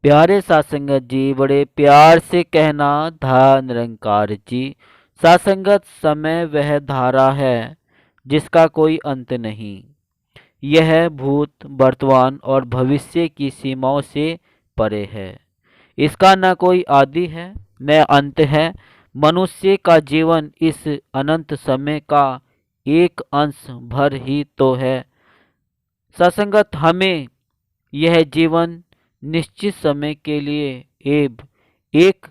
प्यारे सासंगत जी, बड़े प्यार से कहना था निरंकार जी। सासंगत समय वह धारा है जिसका कोई अंत नहीं। यह भूत, वर्तमान और भविष्य की सीमाओं से परे है। इसका न कोई आदि है न अंत है। मनुष्य का जीवन इस अनंत समय का एक अंश भर ही तो है। ससंगत हमें यह जीवन निश्चित समय के लिए एवं एक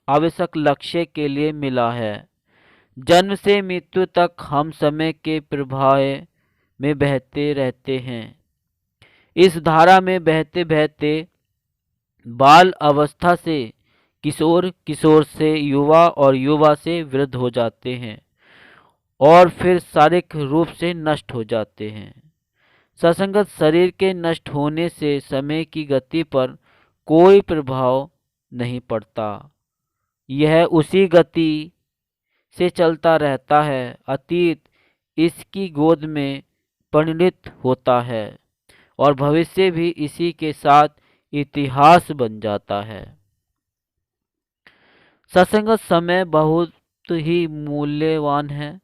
आवश्यक लक्ष्य के लिए मिला है। जन्म से मृत्यु तक हम समय के प्रवाह में बहते रहते हैं। इस धारा में बहते बहते बाल अवस्था से किशोर, किशोर से युवा और युवा से वृद्ध हो जाते हैं और फिर शारीरिक रूप से नष्ट हो जाते हैं। ससंगत शरीर के नष्ट होने से समय की गति पर कोई प्रभाव नहीं पड़ता। यह उसी गति से चलता रहता है। अतीत इसकी गोद में परिणित होता है और भविष्य भी इसी के साथ इतिहास बन जाता है। सत्संगत समय बहुत ही मूल्यवान है।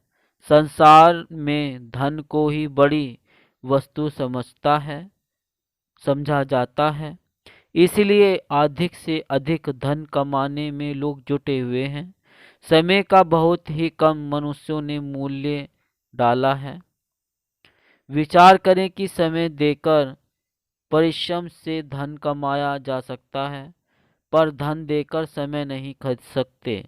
संसार में धन को ही बड़ी वस्तु समझा जाता है। इसलिए अधिक से अधिक धन कमाने में लोग जुटे हुए हैं। समय का बहुत ही कम मनुष्यों ने मूल्य डाला है। विचार करें कि समय देकर परिश्रम से धन कमाया जा सकता है, पर धन देकर समय नहीं खरीद सकते।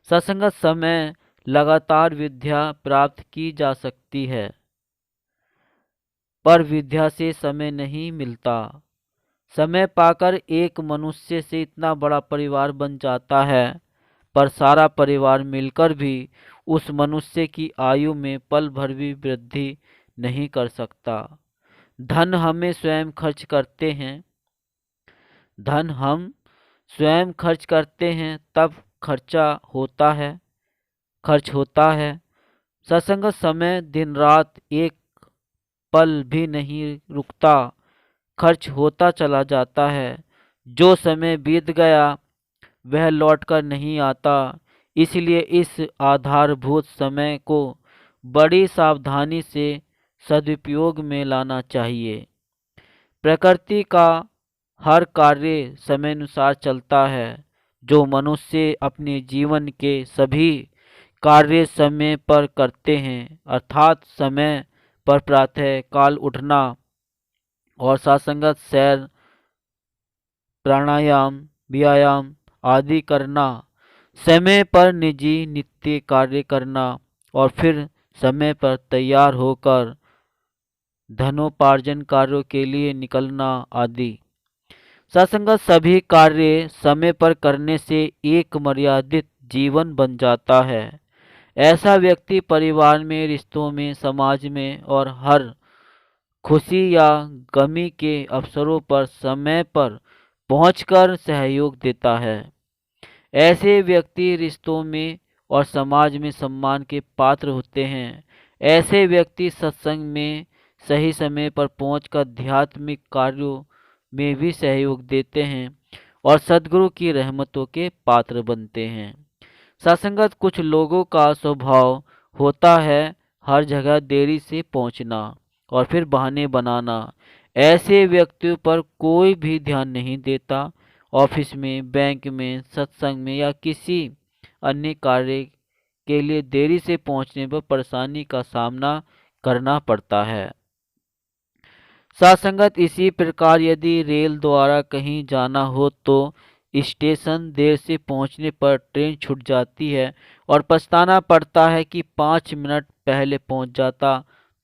सत्संगत समय लगातार विद्या प्राप्त की जा सकती है, पर विद्या से समय नहीं मिलता। समय पाकर एक मनुष्य से इतना बड़ा परिवार बन जाता है, पर सारा परिवार मिलकर भी उस मनुष्य की आयु में पल भर भी वृद्धि नहीं कर सकता। धन हमें स्वयं खर्च करते हैं। धन हम स्वयं खर्च करते हैं तब खर्च होता है। सत्संग समय दिन रात एक पल भी नहीं रुकता, खर्च होता चला जाता है। जो समय बीत गया वह लौटकर नहीं आता। इसलिए इस आधारभूत समय को बड़ी सावधानी से सदुपयोग में लाना चाहिए। प्रकृति का हर कार्य समयानुसार चलता है। जो मनुष्य अपने जीवन के सभी कार्य समय पर करते हैं, अर्थात समय पर प्रातः काल उठना और सासंगत सैर, प्राणायाम, व्यायाम आदि करना, समय पर निजी नित्य कार्य करना और फिर समय पर तैयार होकर धनोपार्जन कार्यों के लिए निकलना आदि। सत्संगत सभी कार्य समय पर करने से एक मर्यादित जीवन बन जाता है। ऐसा व्यक्ति परिवार में, रिश्तों में, समाज में और हर खुशी या गमी के अवसरों पर समय पर पहुंचकर सहयोग देता है। ऐसे व्यक्ति रिश्तों में और समाज में सम्मान के पात्र होते हैं। ऐसे व्यक्ति सत्संग में सही समय पर पहुंचकर आध्यात्मिक कार्यों में भी सहयोग देते हैं और सद्गुरु की रहमतों के पात्र बनते हैं। सत्संगत कुछ लोगों का स्वभाव होता है हर जगह देरी से पहुंचना और फिर बहाने बनाना। ऐसे व्यक्तियों पर कोई भी ध्यान नहीं देता। ऑफिस में, बैंक में, सत्संग में या किसी अन्य कार्य के लिए देरी से पहुंचने पर परेशानी का सामना करना पड़ता है। सासंगत इसी प्रकार यदि रेल द्वारा कहीं जाना हो तो स्टेशन देर से पहुंचने पर ट्रेन छूट जाती है और पछताना पड़ता है कि 5 मिनट पहले पहुंच जाता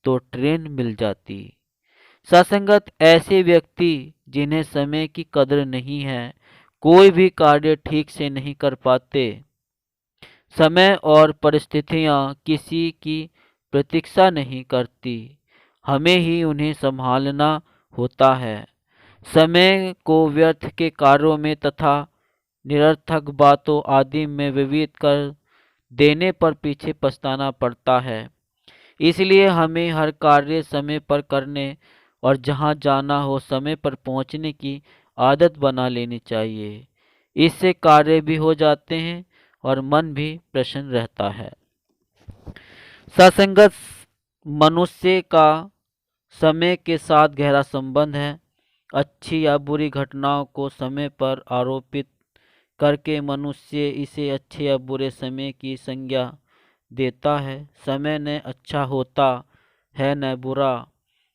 तो ट्रेन मिल जाती। सत्संगत ऐसे व्यक्ति जिन्हें समय की कदर नहीं है, कोई भी कार्य ठीक से नहीं कर पाते। समय और परिस्थितियां किसी की प्रतीक्षा नहीं करती, हमें ही उन्हें संभालना होता है। समय को व्यर्थ के कार्यों में तथा निरर्थक बातों आदि में व्यतीत कर देने पर पीछे पछताना पड़ता है। इसलिए हमें हर कार्य समय पर करने और जहाँ जाना हो समय पर पहुँचने की आदत बना लेनी चाहिए। इससे कार्य भी हो जाते हैं और मन भी प्रसन्न रहता है। सत्संगत मनुष्य का समय के साथ गहरा संबंध है। अच्छी या बुरी घटनाओं को समय पर आरोपित करके मनुष्य इसे अच्छे या बुरे समय की संज्ञा देता है। समय न अच्छा होता है न बुरा,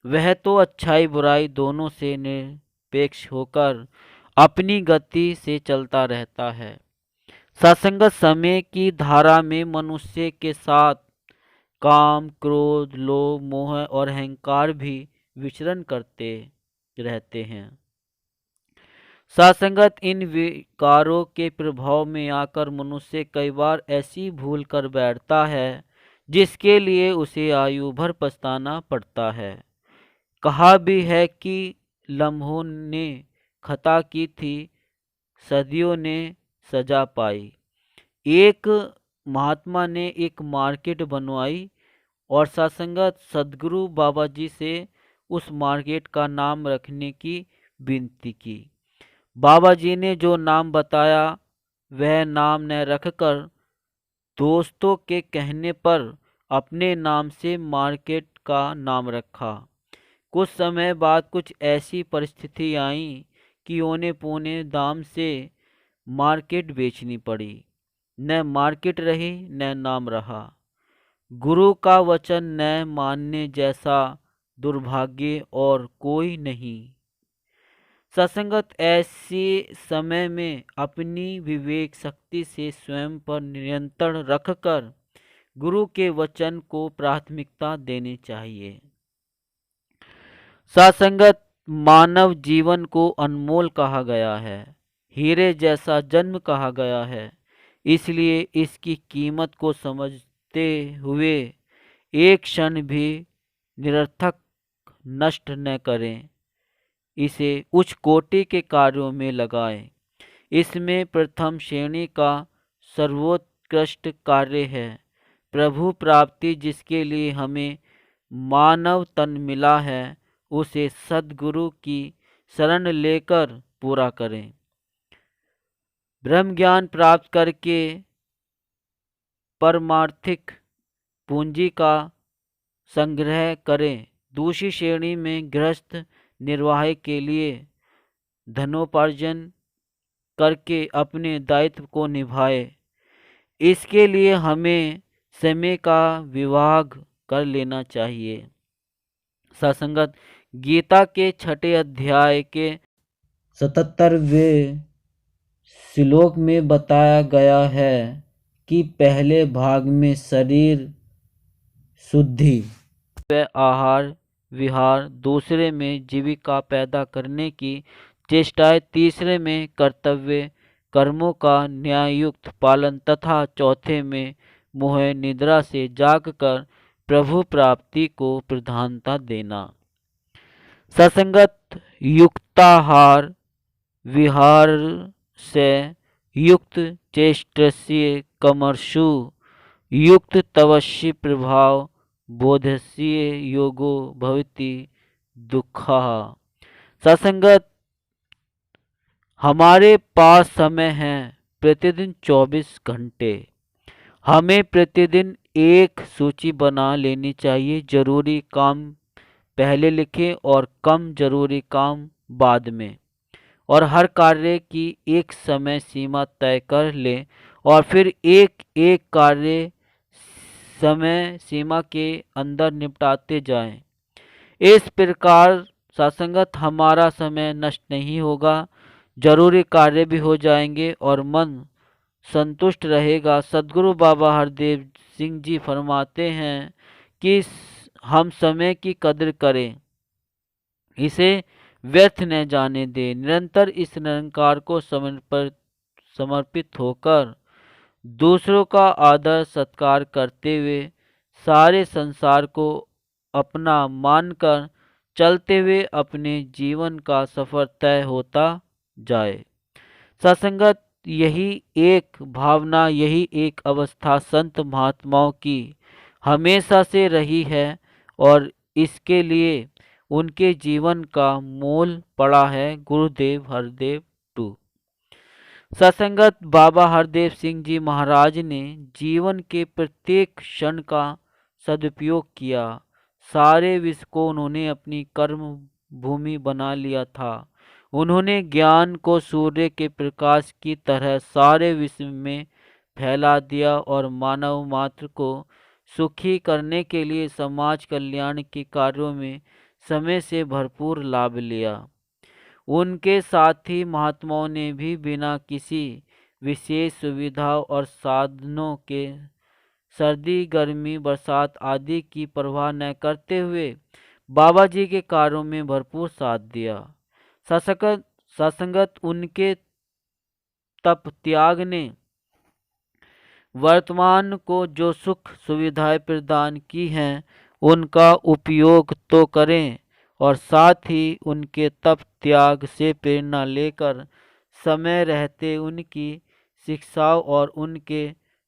वह तो अच्छाई बुराई दोनों से निरपेक्ष होकर अपनी गति से चलता रहता है। सत्संगत समय की धारा में मनुष्य के साथ काम, क्रोध, लोभ, मोह और अहंकार भी विचरण करते रहते हैं। सत्संगत इन विकारों के प्रभाव में आकर मनुष्य कई बार ऐसी भूल कर बैठता है जिसके लिए उसे आयु भर पछताना पड़ता है। कहा भी है कि लम्हों ने खता की थी, सदियों ने सजा पाई। एक महात्मा ने एक मार्केट बनवाई और सत्संगत सदगुरु बाबा जी से उस मार्केट का नाम रखने की विनती की। बाबा जी ने जो नाम बताया वह नाम न रखकर दोस्तों के कहने पर अपने नाम से मार्केट का नाम रखा। कुछ समय बाद कुछ ऐसी परिस्थिति आई कि औने पौने दाम से मार्केट बेचनी पड़ी। न मार्केट रही न नाम रहा। गुरु का वचन न मानने जैसा दुर्भाग्य और कोई नहीं। सत्संगत ऐसे समय में अपनी विवेक शक्ति से स्वयं पर नियंत्रण रखकर गुरु के वचन को प्राथमिकता देनी चाहिए। सत्संगत मानव जीवन को अनमोल कहा गया है, हीरे जैसा जन्म कहा गया है। इसलिए इसकी कीमत को समझते हुए एक क्षण भी निरर्थक नष्ट न करें। इसे उच्च कोटि के कार्यों में लगाएं। इसमें प्रथम श्रेणी का सर्वोत्कृष्ट कार्य है प्रभु प्राप्ति, जिसके लिए हमें मानव तन मिला है उसे सद्गुरु की शरण लेकर पूरा करें। ब्रह्म ज्ञान प्राप्त करके परमार्थिक पूंजी का संग्रह करें। दूसरी श्रेणी में गृहस्थ निर्वाह के लिए धनोपार्जन करके अपने दायित्व को निभाए। इसके लिए हमें समय का विभाग कर लेना चाहिए। सत्संगत गीता के 6 अध्याय के 77वें श्लोक में बताया गया है कि पहले भाग में शरीर शुद्धि व आहार विहार, दूसरे में जीविका पैदा करने की चेष्टाएं, तीसरे में कर्तव्य कर्मों का न्याययुक्त पालन तथा चौथे में मोह निद्रा से जागकर प्रभु प्राप्ति को प्रधानता देना। सत्संगत युक्ताहार विहार से युक्त चेष्टस्य कमर्षु युक्त तपस्वी प्रभाव बोधस्य योगो भवति दुःखः। सत्संगत हमारे पास समय है प्रतिदिन 24 घंटे। हमें प्रतिदिन एक सूची बना लेनी चाहिए। जरूरी काम पहले लिखें और कम जरूरी काम बाद में, और हर कार्य की एक समय सीमा तय कर लें और फिर एक एक कार्य समय सीमा के अंदर निपटाते जाएं। इस प्रकार सत्संगत हमारा समय नष्ट नहीं होगा, जरूरी कार्य भी हो जाएंगे और मन संतुष्ट रहेगा। सद्गुरु बाबा हरदेव सिंह जी फरमाते हैं कि हम समय की कदर करें, इसे व्यर्थ न जाने दें। निरंतर इस निरंकार को समर्पित होकर दूसरों का आदर सत्कार करते हुए सारे संसार को अपना मानकर चलते हुए अपने जीवन का सफर तय होता जाए। सत्संगत यही एक भावना, यही एक अवस्था संत महात्माओं की हमेशा से रही है और इसके लिए उनके जीवन का मोल पड़ा है। गुरुदेव हरदेव टू। सत्संगत बाबा हरदेव सिंह जी महाराज ने जीवन के प्रत्येक क्षण का सदुपयोग किया। सारे विश्व को उन्होंने अपनी कर्म भूमि बना लिया था। उन्होंने ज्ञान को सूर्य के प्रकाश की तरह सारे विश्व में फैला दिया और मानव मात्र को सुखी करने के लिए समाज कल्याण के कार्यों में समय से भरपूर लाभ लिया। उनके साथी महात्माओं ने भी बिना किसी विशेष सुविधा और साधनों के सर्दी गर्मी बरसात आदि की परवाह न करते हुए बाबा जी के कार्यों में भरपूर साथ दिया। सत्संगत उनके तप त्याग ने वर्तमान को जो सुख सुविधाएं प्रदान की हैं उनका उपयोग तो करें और साथ ही उनके तप त्याग से प्रेरणा लेकर समय रहते उनकी शिक्षाओं और उनके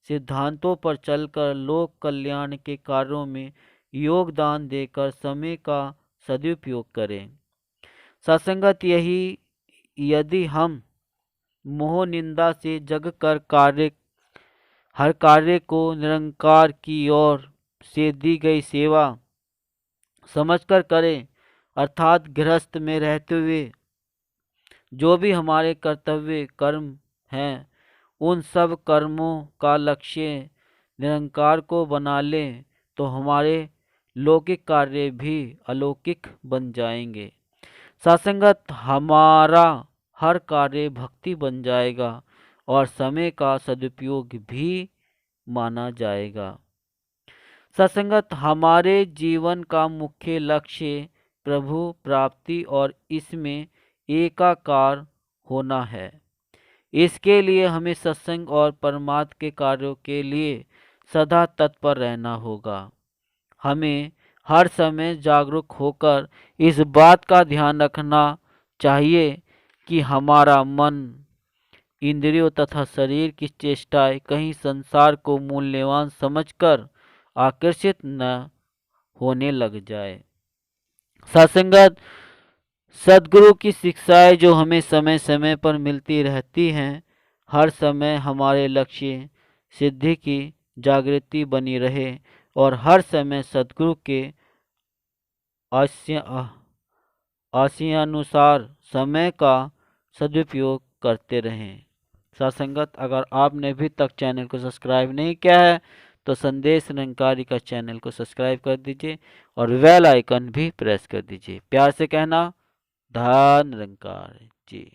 सिद्धांतों पर चलकर लोक कल्याण के कार्यों में योगदान देकर समय का सदुपयोग करें। सत्संगत यही यदि हम मोह निंदा से जग कर हर कार्य को निरंकार की ओर से दी गई सेवा समझकर करें, अर्थात गृहस्थ में रहते हुए जो भी हमारे कर्तव्य कर्म हैं उन सब कर्मों का लक्ष्य निरंकार को बना लें तो हमारे लौकिक कार्य भी अलौकिक बन जाएंगे। सत्संगत हमारा हर कार्य भक्ति बन जाएगा और समय का सदुपयोग भी माना जाएगा। सत्संगत हमारे जीवन का मुख्य लक्ष्य प्रभु प्राप्ति और इसमें एकाकार होना है। इसके लिए हमें सत्संग और परमात्मा के कार्यों के लिए सदा तत्पर रहना होगा। हमें हर समय जागरूक होकर इस बात का ध्यान रखना चाहिए कि हमारा मन इंद्रियों तथा शरीर की चेष्टाएं कहीं संसार को मूल्यवान समझकर आकर्षित न होने लग जाए। सत्संगत सद्गुरु की शिक्षाएं जो हमें समय समय पर मिलती रहती हैं, हर समय हमारे लक्ष्य सिद्धि की जागृति बनी रहे और हर समय सद्गुरु के आशयानुसार समय का सदुपयोग करते रहें। सत्संगत अगर आपने अभी तक चैनल को सब्सक्राइब नहीं किया है तो संदेश निरंकारी का चैनल को सब्सक्राइब कर दीजिए और बेल आइकन भी प्रेस कर दीजिए। प्यार से कहना धन निरंकार जी।